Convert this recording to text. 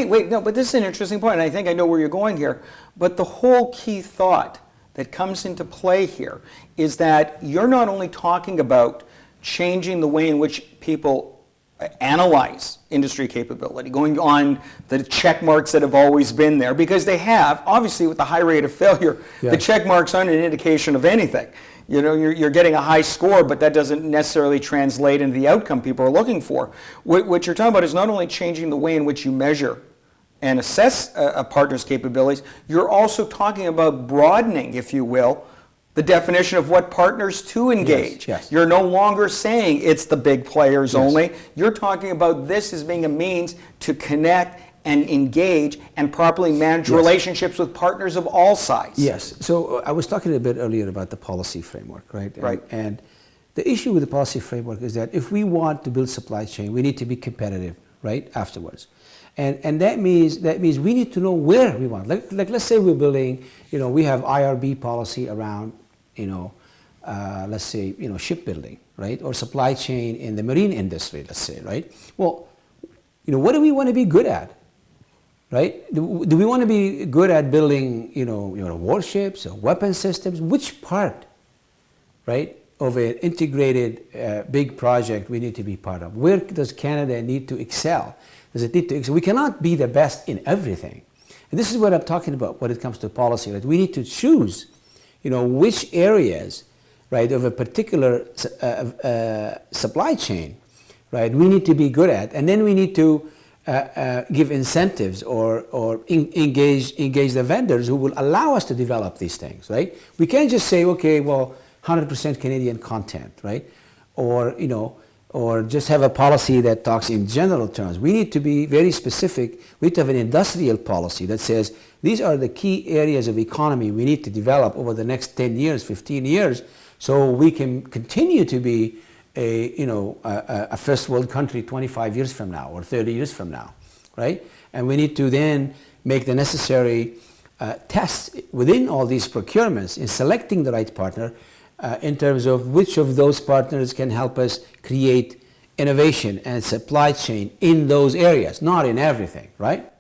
Wait, no, but this is an interesting point, and I think I know where you're going here. But the whole key thought that comes into play here is that you're not only talking about changing the way in which people analyze industry capability, going on the check marks that have always been there, because they have, obviously with the high rate of failure, the check marks aren't an indication of anything. You know, you're getting a high score, but that doesn't necessarily translate into the outcome people are looking for. What you're talking about is not only changing the way in which you measure and assess a partner's capabilities, you're also talking about broadening, if you will, the definition of what partners to engage. Yes. You're no longer saying it's the big players only. You're talking about this as being a means to connect and engage and properly manage relationships with partners of all sizes. Yes. So I was talking a bit earlier about the policy framework, right? And the issue with the policy framework is that if we want to build supply chain, we need to be competitive, right, afterwards. And that means we need to know where we want. Like let's say we're building, we have IRB policy around, let's say, shipbuilding, right? Or supply chain in the marine industry, let's say, right? Well, what do we want to be good at? Right? Do we want to be good at building, warships or weapon systems? Which part, right, of an integrated big project we need to be part of? Where does Canada need to excel? Does it need to excel? We cannot be the best in everything. And this is what I'm talking about when it comes to policy. Right? We need to choose, which areas, right, of a particular supply chain, right, we need to be good at, and then we need to give incentives or engage the vendors who will allow us to develop these things, right? We can't just say, okay, well, 100% Canadian content, right? Or just have a policy that talks in general terms. We need to be very specific. We need to have an industrial policy that says these are the key areas of economy we need to develop over the next 10 years, 15 years, so we can continue to be a first world country 25 years from now or 30 years from now, right? And we need to then make the necessary tests within all these procurements in selecting the right partner in terms of which of those partners can help us create innovation and supply chain in those areas, not in everything, right?